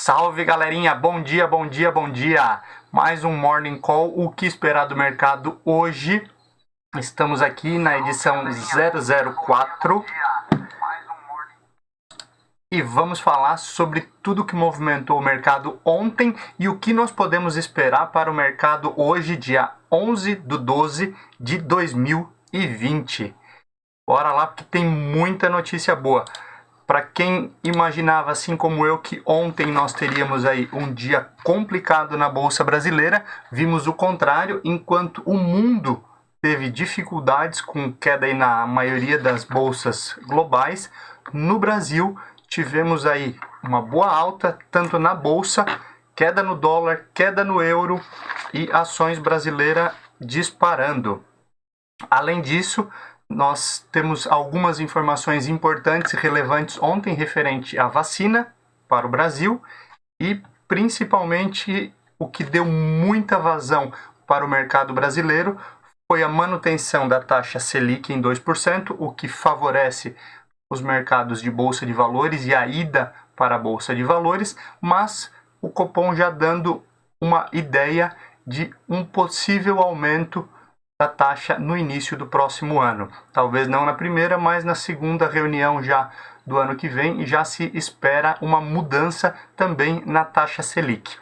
Salve galerinha, bom dia, bom dia, bom dia! Mais um Morning Call, o que esperar do mercado hoje? Estamos aqui na edição 004 e vamos falar sobre tudo que movimentou o mercado ontem e o que nós podemos esperar para o mercado hoje, dia 11/12 de 2020. Bora lá porque tem muita notícia boa. Para quem imaginava, assim como eu, que ontem nós teríamos aí um dia complicado na Bolsa Brasileira, vimos o contrário, enquanto o mundo teve dificuldades com queda aí na maioria das bolsas globais. No Brasil, tivemos aí uma boa alta, tanto na Bolsa, queda no dólar, queda no euro e ações brasileiras disparando. Além disso, nós temos algumas informações importantes e relevantes ontem referente à vacina para o Brasil e principalmente o que deu muita vazão para o mercado brasileiro foi a manutenção da taxa Selic em 2%, o que favorece os mercados de bolsa de valores e a ida para a bolsa de valores, mas o Copom já dando uma ideia de um possível aumento da taxa no início do próximo ano. Talvez não na primeira, mas na segunda reunião já do ano que vem, e já se espera uma mudança também na taxa Selic.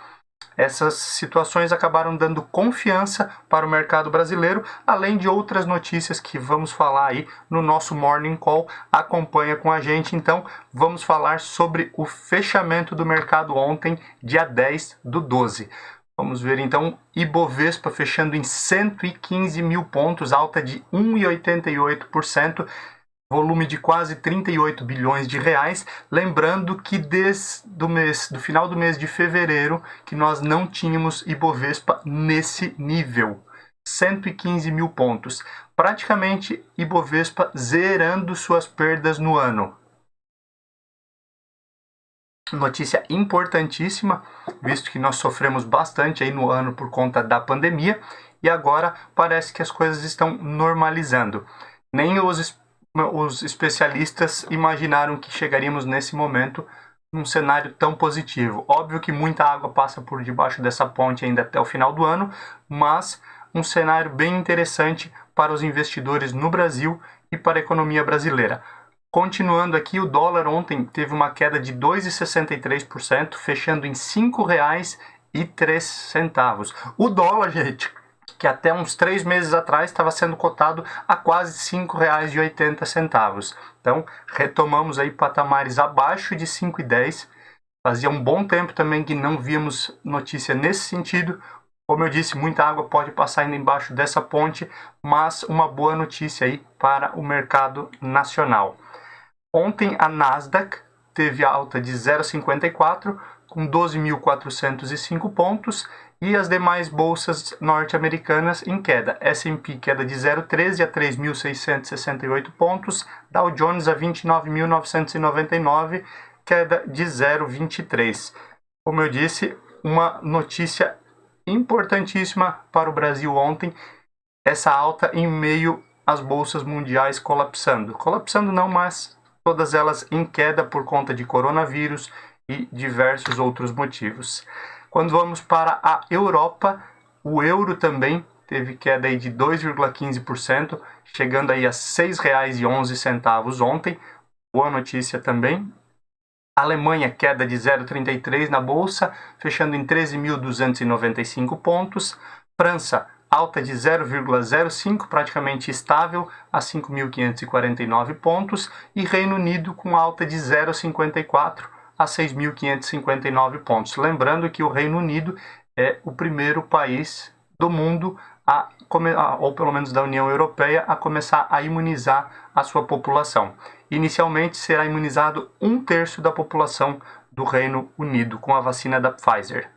Essas situações acabaram dando confiança para o mercado brasileiro, além de outras notícias que vamos falar aí no nosso Morning Call. Acompanha com a gente, então vamos falar sobre o fechamento do mercado ontem, dia 10/12. Vamos ver então Ibovespa fechando em 115 mil pontos, alta de 1,88%, volume de quase 38 bilhões de reais. Lembrando que desde do final do mês de fevereiro que nós não tínhamos Ibovespa nesse nível. 115 mil pontos. Praticamente Ibovespa zerando suas perdas no ano. Notícia importantíssima, visto que nós sofremos bastante aí no ano por conta da pandemia e agora parece que as coisas estão normalizando. Nem os especialistas imaginaram que chegaríamos nesse momento num cenário tão positivo. Óbvio que muita água passa por debaixo dessa ponte ainda até o final do ano, mas um cenário bem interessante para os investidores no Brasil e para a economia brasileira. Continuando aqui, o dólar ontem teve uma queda de 2,63%, fechando em R$ 5,03. O dólar, gente, que até uns 3 meses atrás estava sendo cotado a quase R$ 5,80. Então, retomamos aí patamares abaixo de R$ 5,10. Fazia um bom tempo também que não víamos notícia nesse sentido. Como eu disse, muita água pode passar ainda embaixo dessa ponte, mas uma boa notícia aí para o mercado nacional. Ontem a Nasdaq teve alta de 0,54 com 12.405 pontos e as demais bolsas norte-americanas em queda. S&P queda de 0,13 a 3.668 pontos, Dow Jones a 29.999, queda de 0,23. Como eu disse, uma notícia importantíssima para o Brasil ontem, essa alta em meio às bolsas mundiais colapsando. Colapsando não, mas todas elas em queda por conta de coronavírus e diversos outros motivos. Quando vamos para a Europa, o euro também teve queda aí de 2,15%, chegando aí a R$ 6,11 ontem. Boa notícia também. Alemanha, queda de 0,33 na bolsa, fechando em 13.295 pontos. França, alta de 0,05, praticamente estável, a 5.549 pontos. E Reino Unido com alta de 0,54 a 6.559 pontos. Lembrando que o Reino Unido é o primeiro país do mundo, ou pelo menos da União Europeia, a começar a imunizar a sua população. Inicialmente será imunizado 1/3 da população do Reino Unido com a vacina da Pfizer.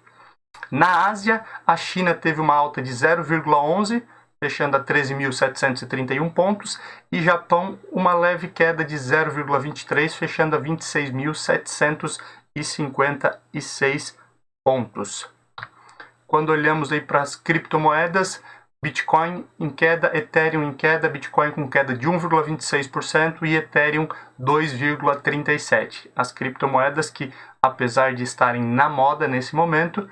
Na Ásia, a China teve uma alta de 0,11, fechando a 13.731 pontos, e Japão uma leve queda de 0,23, fechando a 26.756 pontos. Quando olhamos aí para as criptomoedas, Bitcoin em queda, Ethereum em queda, Bitcoin com queda de 1,26% e Ethereum 2,37%. As criptomoedas que, apesar de estarem na moda nesse momento,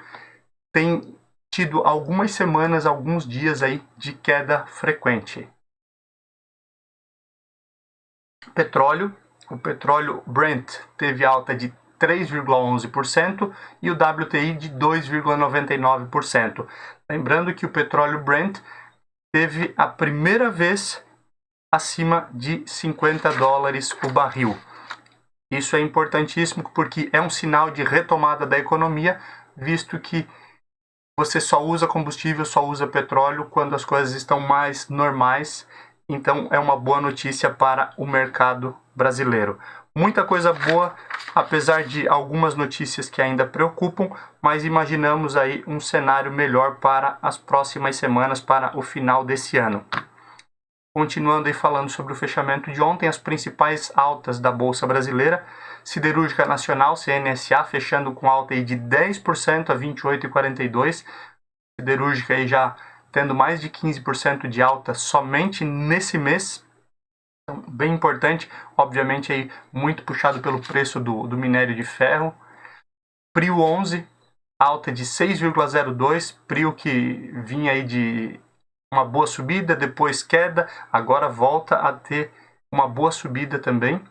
têm tido algumas semanas, alguns dias aí de queda frequente. Petróleo, o petróleo Brent teve alta de 3,11% e o WTI de 2,99%. Lembrando que o petróleo Brent teve a primeira vez acima de $50 o barril. Isso é importantíssimo porque é um sinal de retomada da economia, visto que você só usa combustível, só usa petróleo quando as coisas estão mais normais. Então é uma boa notícia para o mercado brasileiro. Muita coisa boa, apesar de algumas notícias que ainda preocupam, mas imaginamos aí um cenário melhor para as próximas semanas, para o final desse ano. Continuando aí falando sobre o fechamento de ontem, as principais altas da Bolsa Brasileira: Siderúrgica Nacional, CNSA, fechando com alta aí de 10% a 28,42. Siderúrgica aí já tendo mais de 15% de alta somente nesse mês. Então, bem importante, obviamente aí muito puxado pelo preço do minério de ferro. Prio 11, alta de 6,02, Prio que vinha aí de uma boa subida, depois queda, agora volta a ter uma boa subida também.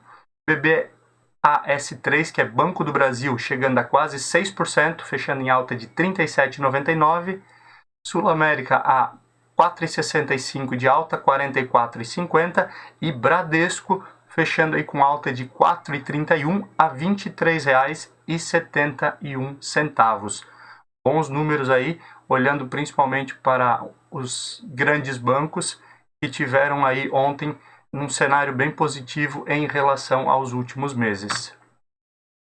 BBAS3, que é Banco do Brasil, chegando a quase 6%, fechando em alta de 37,99. Sul América a 4,65 de alta, 44,50, e Bradesco fechando aí com alta de 4,31 a R$ 23,71. Bons números aí, olhando principalmente para os grandes bancos que tiveram aí ontem um cenário bem positivo em relação aos últimos meses.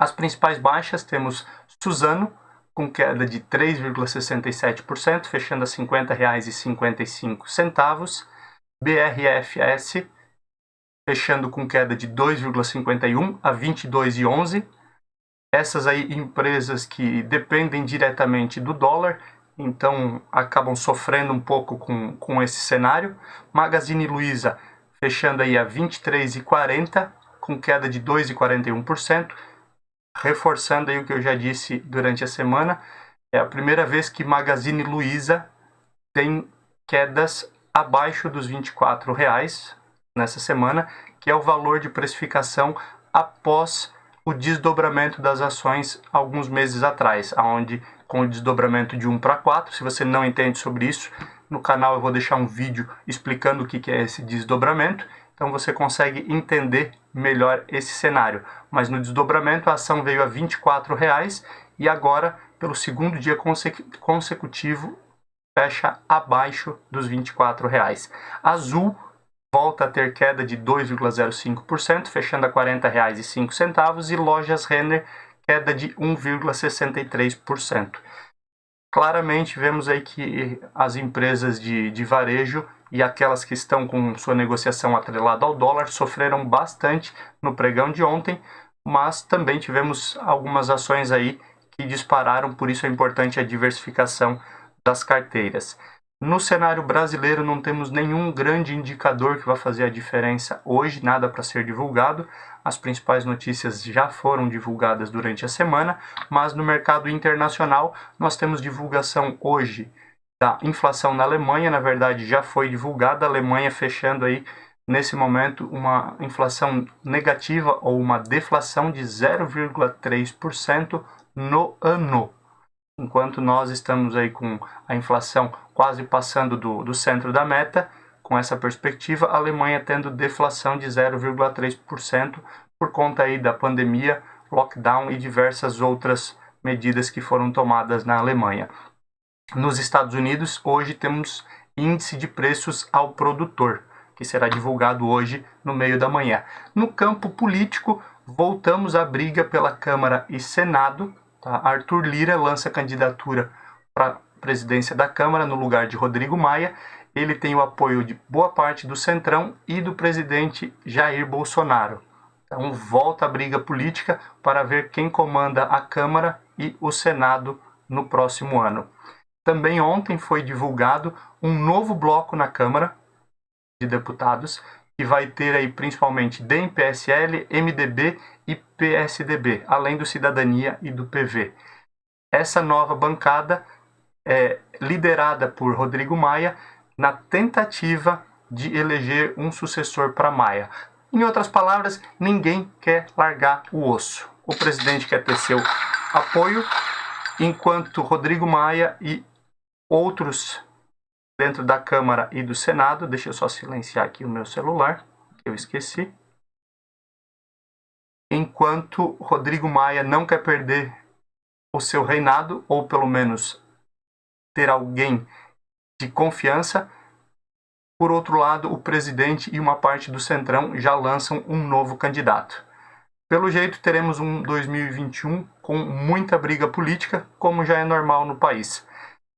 As principais baixas temos Suzano, com queda de 3,67%, fechando a R$ 50,55. BRFS, fechando com queda de 2,51% a R$ 22,11. Essas aí empresas que dependem diretamente do dólar, então acabam sofrendo um pouco com esse cenário. Magazine Luiza, fechando aí a R$ 23,40, com queda de 2,41%. Reforçando aí o que eu já disse durante a semana, é a primeira vez que Magazine Luiza tem quedas abaixo dos R$ 24,00 nessa semana, que é o valor de precificação após o desdobramento das ações alguns meses atrás, onde com o desdobramento de 1 para 4, se você não entende sobre isso, no canal eu vou deixar um vídeo explicando o que é esse desdobramento. Então você consegue entender melhor esse cenário. Mas no desdobramento a ação veio a R$ 24,00 e agora, pelo segundo dia consecutivo, fecha abaixo dos R$ 24,00. Azul volta a ter queda de 2,05%, fechando a R$ 40,05, e Lojas Renner, queda de 1,63%. Claramente vemos aí que as empresas de varejo e aquelas que estão com sua negociação atrelada ao dólar sofreram bastante no pregão de ontem, mas também tivemos algumas ações aí que dispararam, por isso é importante a diversificação das carteiras. No cenário brasileiro não temos nenhum grande indicador que vai fazer a diferença hoje, nada para ser divulgado. As principais notícias já foram divulgadas durante a semana, mas no mercado internacional nós temos divulgação hoje da inflação na Alemanha. Na verdade já foi divulgada, a Alemanha fechando aí nesse momento uma inflação negativa ou uma deflação de 0,3% no ano. Enquanto nós estamos aí com a inflação quase passando do centro da meta, com essa perspectiva, a Alemanha tendo deflação de 0,3% por conta aí da pandemia, lockdown e diversas outras medidas que foram tomadas na Alemanha. Nos Estados Unidos, hoje temos índice de preços ao produtor, que será divulgado hoje no meio da manhã. No campo político, voltamos à briga pela Câmara e Senado. Arthur Lira lança candidatura para a presidência da Câmara no lugar de Rodrigo Maia. Ele tem o apoio de boa parte do Centrão e do presidente Jair Bolsonaro. Então volta a briga política para ver quem comanda a Câmara e o Senado no próximo ano. Também ontem foi divulgado um novo bloco na Câmara de Deputados, que vai ter aí principalmente DEM, PSL, MDB e PSDB, além do Cidadania e do PV. Essa nova bancada é liderada por Rodrigo Maia na tentativa de eleger um sucessor para Maia. Em outras palavras, ninguém quer largar o osso. O presidente quer ter seu apoio, enquanto Rodrigo Maia e outros dentro da Câmara e do Senado, deixa eu só silenciar aqui o meu celular, que eu esqueci. Enquanto Rodrigo Maia não quer perder o seu reinado, ou pelo menos ter alguém de confiança, por outro lado, o presidente e uma parte do Centrão já lançam um novo candidato. Pelo jeito, teremos um 2021 com muita briga política, como já é normal no país.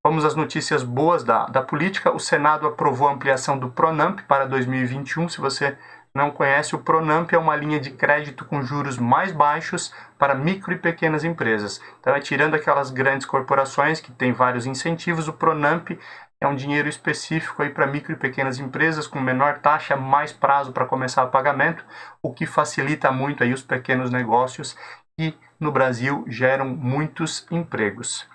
Vamos às notícias boas da política. O Senado aprovou a ampliação do Pronamp para 2021. Se você não conhece, o Pronamp é uma linha de crédito com juros mais baixos para micro e pequenas empresas. Então, tirando aquelas grandes corporações que têm vários incentivos, o Pronamp é um dinheiro específico aí para micro e pequenas empresas com menor taxa, mais prazo para começar o pagamento, o que facilita muito aí os pequenos negócios que no Brasil geram muitos empregos.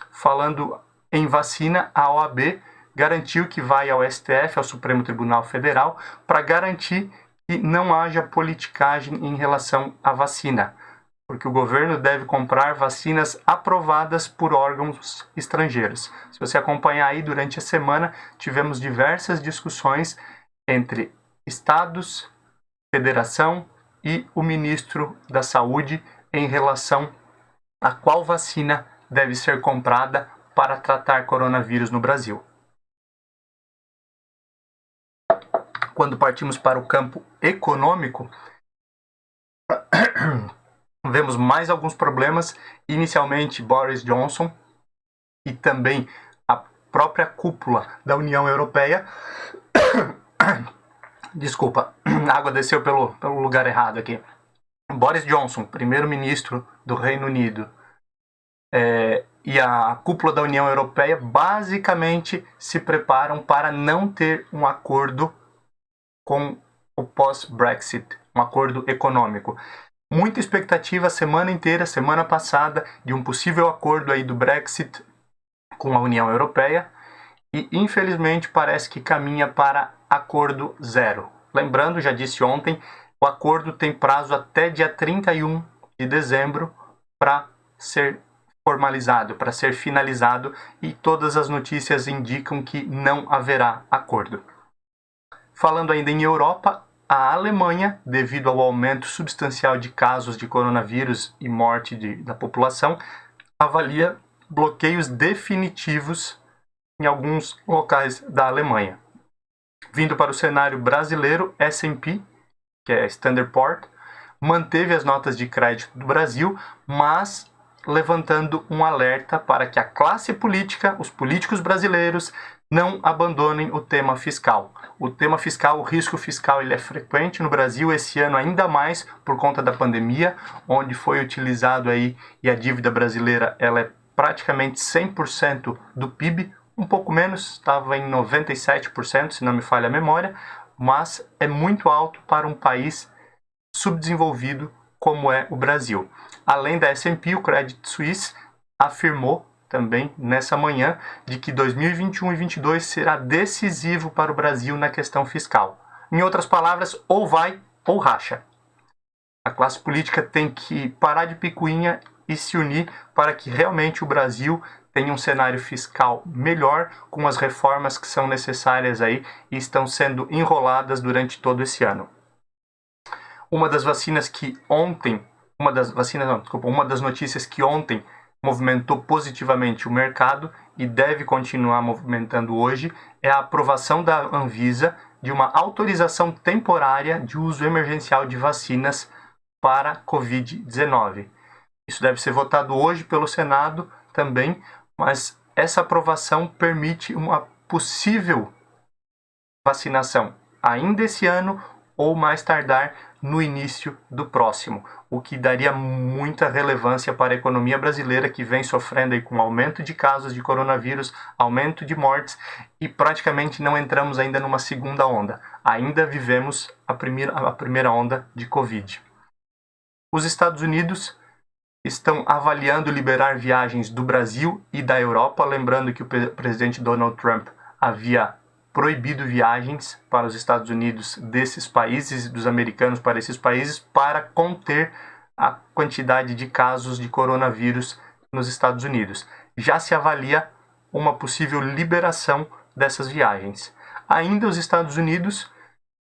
Falando em vacina, a OAB garantiu que vai ao STF, ao Supremo Tribunal Federal, para garantir que não haja politicagem em relação à vacina, porque o governo deve comprar vacinas aprovadas por órgãos estrangeiros. Se você acompanhar aí durante a semana, tivemos diversas discussões entre estados, federação e o ministro da Saúde em relação a qual vacina deve ser comprada para tratar coronavírus no Brasil. Quando partimos para o campo econômico, vemos mais alguns problemas. Inicialmente, Boris Johnson e também a própria cúpula da União Europeia. Desculpa, a água desceu pelo lugar errado aqui. Boris Johnson, primeiro-ministro do Reino Unido, e a cúpula da União Europeia basicamente se preparam para não ter um acordo com o pós-Brexit, um acordo econômico. Muita expectativa a semana inteira, semana passada, de um possível acordo aí do Brexit com a União Europeia e infelizmente parece que caminha para acordo zero. Lembrando, já disse ontem, o acordo tem prazo até dia 31 de dezembro para ser formalizado, para ser finalizado, e todas as notícias indicam que não haverá acordo. Falando ainda em Europa, a Alemanha, devido ao aumento substancial de casos de coronavírus e morte da população, avalia bloqueios definitivos em alguns locais da Alemanha. Vindo para o cenário brasileiro, S&P, que é Standard Poor's, manteve as notas de crédito do Brasil, mas levantando um alerta para que a classe política, os políticos brasileiros, não abandonem o tema fiscal. O tema fiscal, o risco fiscal, ele é frequente no Brasil, esse ano ainda mais por conta da pandemia, onde foi utilizado aí, e a dívida brasileira ela é praticamente 100% do PIB, um pouco menos, estava em 97%, se não me falha a memória, mas é muito alto para um país subdesenvolvido como é o Brasil. Além da S&P, o Credit Suisse afirmou também nessa manhã de que 2021 e 2022 será decisivo para o Brasil na questão fiscal. Em outras palavras, ou vai ou racha. A classe política tem que parar de picuinha e se unir para que realmente o Brasil tenha um cenário fiscal melhor, com as reformas que são necessárias aí e estão sendo enroladas durante todo esse ano. Uma das notícias que ontem movimentou positivamente o mercado e deve continuar movimentando hoje é a aprovação da Anvisa de uma autorização temporária de uso emergencial de vacinas para Covid-19. Isso deve ser votado hoje pelo Senado também, mas essa aprovação permite uma possível vacinação ainda esse ano ou mais tardar no início do próximo, o que daria muita relevância para a economia brasileira, que vem sofrendo aí com aumento de casos de coronavírus, aumento de mortes, e praticamente não entramos ainda numa segunda onda. Ainda vivemos a primeira onda de Covid. Os Estados Unidos estão avaliando liberar viagens do Brasil e da Europa, lembrando que o presidente Donald Trump havia proibido viagens para os Estados Unidos desses países, dos americanos para esses países, para conter a quantidade de casos de coronavírus nos Estados Unidos. Já se avalia uma possível liberação dessas viagens. Ainda os Estados Unidos,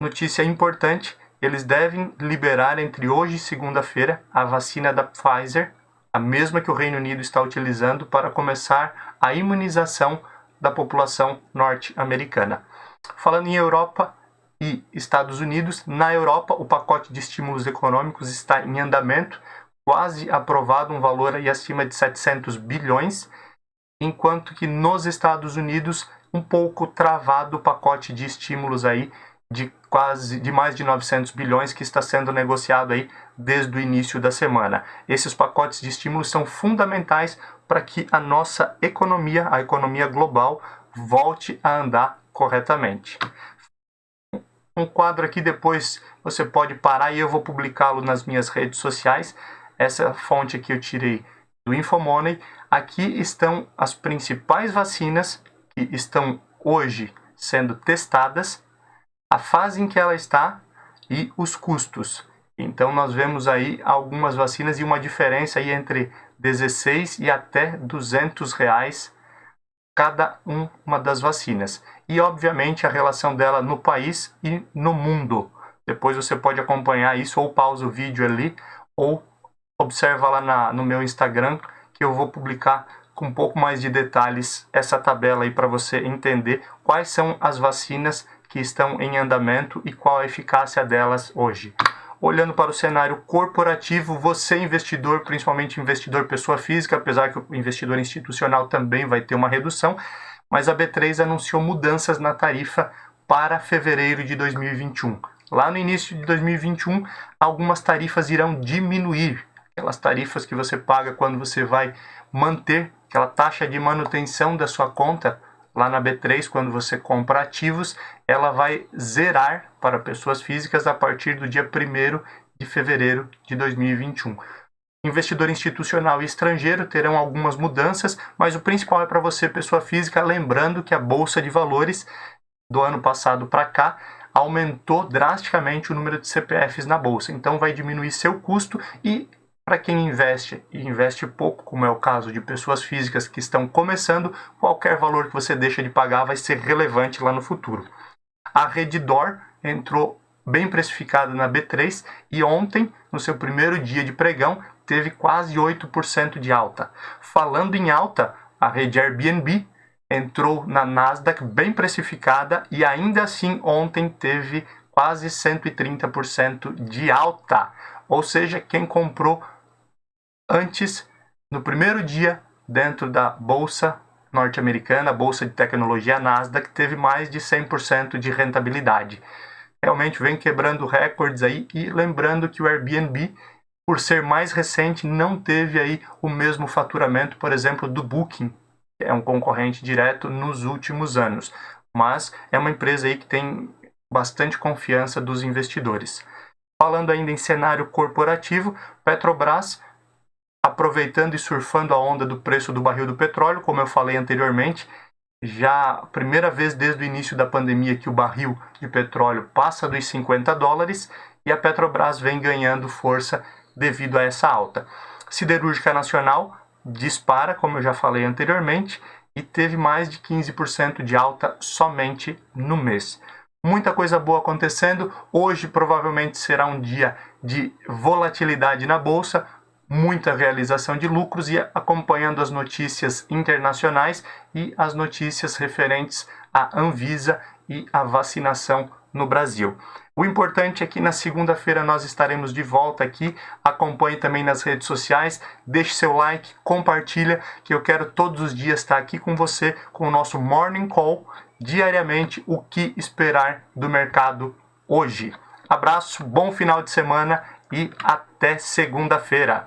notícia importante, eles devem liberar entre hoje e segunda-feira a vacina da Pfizer, a mesma que o Reino Unido está utilizando para começar a imunização da população norte-americana. Falando em Europa e Estados Unidos, na Europa o pacote de estímulos econômicos está em andamento, quase aprovado, um valor aí acima de 700 bilhões, enquanto que nos Estados Unidos um pouco travado o pacote de estímulos aí de mais de 900 bilhões que está sendo negociado aí desde o início da semana. Esses pacotes de estímulos são fundamentais para que a nossa economia, a economia global, volte a andar corretamente. Um quadro aqui, depois você pode parar e eu vou publicá-lo nas minhas redes sociais. Essa fonte aqui eu tirei do Infomoney. Aqui estão as principais vacinas que estão hoje sendo testadas, a fase em que ela está e os custos. Então nós vemos aí algumas vacinas e uma diferença aí entre 16 e até R$200 cada uma das vacinas. E obviamente a relação dela no país e no mundo. Depois você pode acompanhar isso, ou pausa o vídeo ali, ou observa lá no meu Instagram, que eu vou publicar com um pouco mais de detalhes essa tabela aí para você entender quais são as vacinas que estão em andamento e qual a eficácia delas hoje. Olhando para o cenário corporativo, você investidor, principalmente investidor pessoa física, apesar que o investidor institucional também vai ter uma redução, mas a B3 anunciou mudanças na tarifa para fevereiro de 2021. Lá no início de 2021, algumas tarifas irão diminuir. Aquelas tarifas que você paga quando você vai manter aquela taxa de manutenção da sua conta, lá na B3, quando você compra ativos, ela vai zerar para pessoas físicas a partir do dia 1º de fevereiro de 2021. Investidor institucional e estrangeiro terão algumas mudanças, mas o principal é para você, pessoa física, lembrando que a Bolsa de Valores do ano passado para cá aumentou drasticamente o número de CPFs na Bolsa. Então vai diminuir seu custo e para quem investe e investe pouco, como é o caso de pessoas físicas que estão começando, qualquer valor que você deixa de pagar vai ser relevante lá no futuro. A Redditor entrou bem precificada na B3 e ontem, no seu primeiro dia de pregão, teve quase 8% de alta. Falando em alta, a rede Airbnb entrou na Nasdaq bem precificada e ainda assim ontem teve quase 130% de alta. Ou seja, quem comprou antes, no primeiro dia, dentro da Bolsa norte-americana, a Bolsa de Tecnologia Nasdaq, teve mais de 100% de rentabilidade. Realmente vem quebrando recordes aí, e lembrando que o Airbnb, por ser mais recente, não teve aí o mesmo faturamento, por exemplo, do Booking, que é um concorrente direto nos últimos anos. Mas é uma empresa aí que tem bastante confiança dos investidores. Falando ainda em cenário corporativo, Petrobras, aproveitando e surfando a onda do preço do barril do petróleo, como eu falei anteriormente, já a primeira vez desde o início da pandemia que o barril de petróleo passa dos $50 e a Petrobras vem ganhando força devido a essa alta. Siderúrgica Nacional dispara, como eu já falei anteriormente, e teve mais de 15% de alta somente no mês. Muita coisa boa acontecendo. Hoje provavelmente será um dia de volatilidade na Bolsa, muita realização de lucros e acompanhando as notícias internacionais e as notícias referentes à Anvisa e à vacinação no Brasil. O importante é que na segunda-feira nós estaremos de volta aqui. Acompanhe também nas redes sociais, deixe seu like, compartilha, que eu quero todos os dias estar aqui com você com o nosso Morning Call, diariamente, o que esperar do mercado hoje. Abraço, bom final de semana e até segunda-feira.